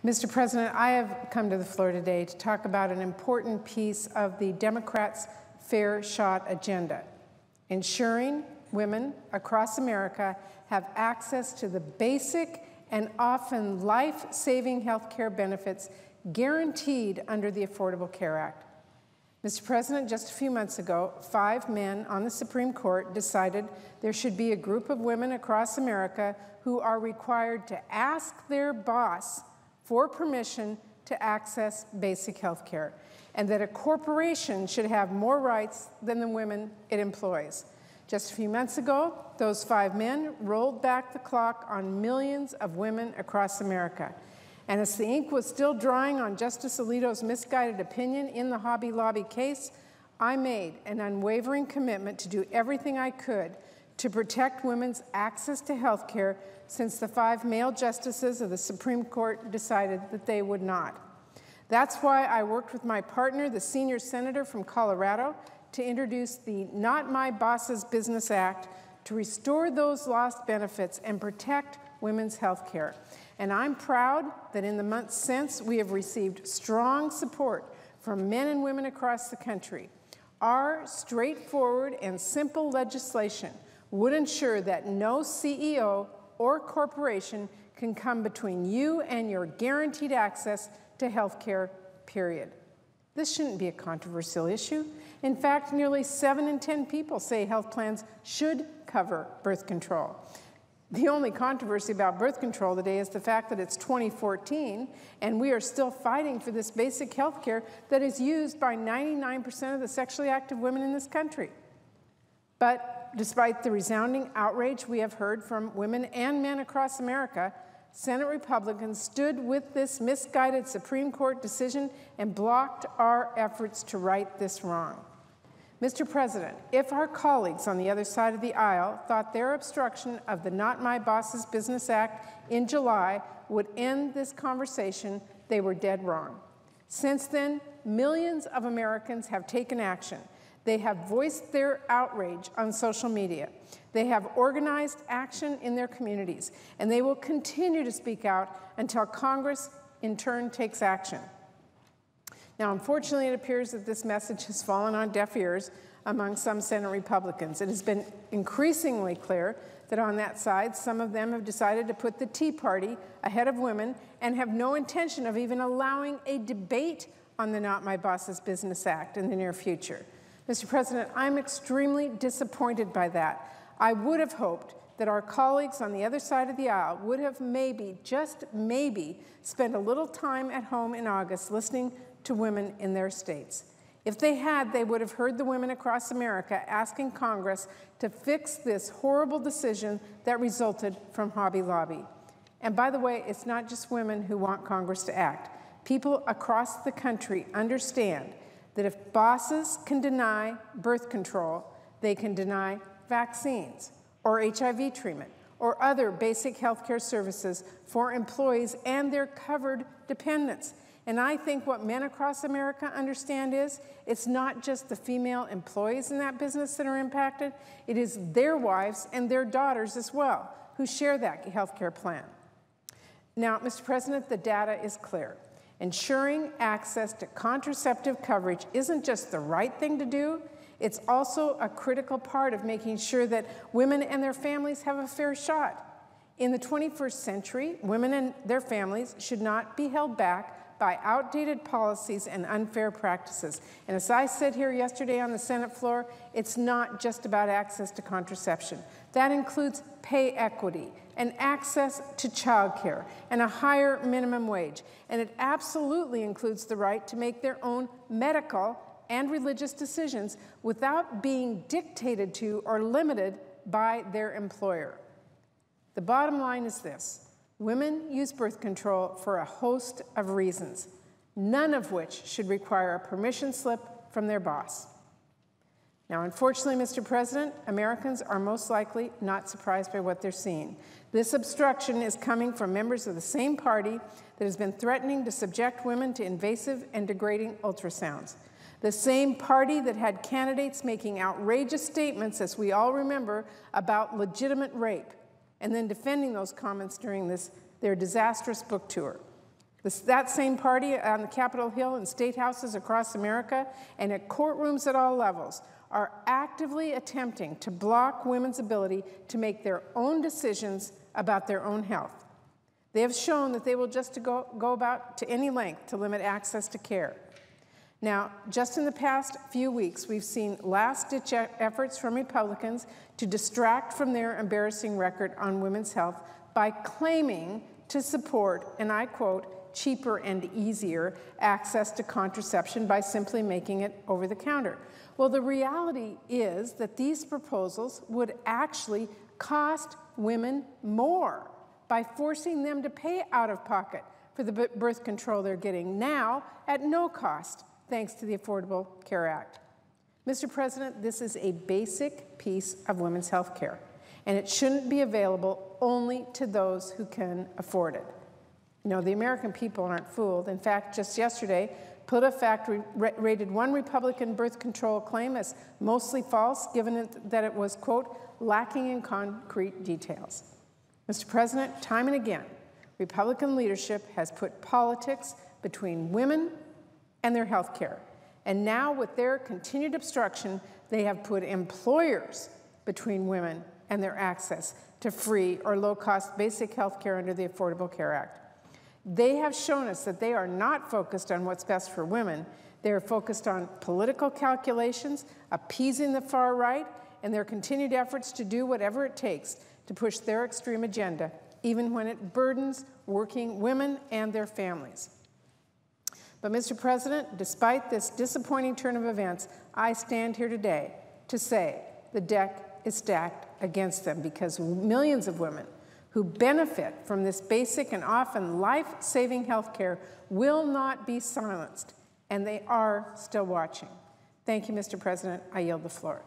Mr. President, I have come to the floor today to talk about an important piece of the Democrats' Fair Shot agenda, ensuring women across America have access to the basic and often life-saving health care benefits guaranteed under the Affordable Care Act. Mr. President, just a few months ago, 5 men on the Supreme Court decided there should be a group of women across America who are required to ask their boss for permission to access basic health care, and that a corporation should have more rights than the women it employs. Just a few months ago, those 5 men rolled back the clock on millions of women across America. And as the ink was still drying on Justice Alito's misguided opinion in the Hobby Lobby case, I made an unwavering commitment to do everything I could to protect women's access to health care, since the 5 male justices of the Supreme Court decided that they would not. That's why I worked with my partner, the senior senator from Colorado, to introduce the Not My Boss's Business Act to restore those lost benefits and protect women's health care. And I'm proud that in the months since, we have received strong support from men and women across the country. Our straightforward and simple legislation would ensure that no CEO or corporation can come between you and your guaranteed access to health care, period. This shouldn't be a controversial issue. In fact, nearly 7 in 10 people say health plans should cover birth control. The only controversy about birth control today is the fact that it's 2014 and we are still fighting for this basic health care that is used by 99% of the sexually active women in this country. But despite the resounding outrage we have heard from women and men across America, Senate Republicans stood with this misguided Supreme Court decision and blocked our efforts to right this wrong. Mr. President, if our colleagues on the other side of the aisle thought their obstruction of the Not My Boss's Business Act in July would end this conversation, they were dead wrong. Since then, millions of Americans have taken action. They have voiced their outrage on social media. They have organized action in their communities, and they will continue to speak out until Congress, in turn, takes action. Now, unfortunately, it appears that this message has fallen on deaf ears among some Senate Republicans. It has been increasingly clear that on that side, some of them have decided to put the Tea Party ahead of women and have no intention of even allowing a debate on the Not My Boss's Business Act in the near future. Mr. President, I'm extremely disappointed by that. I would have hoped that our colleagues on the other side of the aisle would have maybe, just maybe, spent a little time at home in August listening to women in their states. If they had, they would have heard the women across America asking Congress to fix this horrible decision that resulted from Hobby Lobby. And by the way, it's not just women who want Congress to act. People across the country understand that if bosses can deny birth control, they can deny vaccines or HIV treatment or other basic health care services for employees and their covered dependents. And I think what men across America understand is it's not just the female employees in that business that are impacted, it is their wives and their daughters as well who share that health care plan. Now, Mr. President, the data is clear. Ensuring access to contraceptive coverage isn't just the right thing to do, it's also a critical part of making sure that women and their families have a fair shot. In the 21st century, women and their families should not be held back by outdated policies and unfair practices. And as I said here yesterday on the Senate floor, it's not just about access to contraception. That includes pay equity and access to childcare and a higher minimum wage. And it absolutely includes the right to make their own medical and religious decisions without being dictated to or limited by their employer. The bottom line is this. Women use birth control for a host of reasons, none of which should require a permission slip from their boss. Now, unfortunately, Mr. President, Americans are most likely not surprised by what they're seeing. This obstruction is coming from members of the same party that has been threatening to subject women to invasive and degrading ultrasounds. The same party that had candidates making outrageous statements, as we all remember, about legitimate rape, and then defending those comments during their disastrous book tour. That same party on the Capitol Hill and state houses across America and at courtrooms at all levels are actively attempting to block women's ability to make their own decisions about their own health. They have shown that they will just go about to any length to limit access to care. Now, just in the past few weeks, we've seen last-ditch efforts from Republicans to distract from their embarrassing record on women's health by claiming to support, and I quote, cheaper and easier access to contraception by simply making it over the counter. Well, the reality is that these proposals would actually cost women more by forcing them to pay out of pocket for the birth control they're getting now at no cost, thanks to the Affordable Care Act. Mr. President, this is a basic piece of women's health care, and it shouldn't be available only to those who can afford it. You know, the American people aren't fooled. In fact, just yesterday, PolitiFact rated one Republican birth control claim as mostly false, given that it was, quote, lacking in concrete details. Mr. President, time and again, Republican leadership has put politics between women and their health care. And now, with their continued obstruction, they have put employers between women and their access to free or low-cost basic health care under the Affordable Care Act. They have shown us that they are not focused on what's best for women. They are focused on political calculations, appeasing the far right, and their continued efforts to do whatever it takes to push their extreme agenda, even when it burdens working women and their families. But, Mr. President, despite this disappointing turn of events, I stand here today to say the deck is stacked against them, because millions of women who benefit from this basic and often life-saving health care will not be silenced, and they are still watching. Thank you, Mr. President. I yield the floor.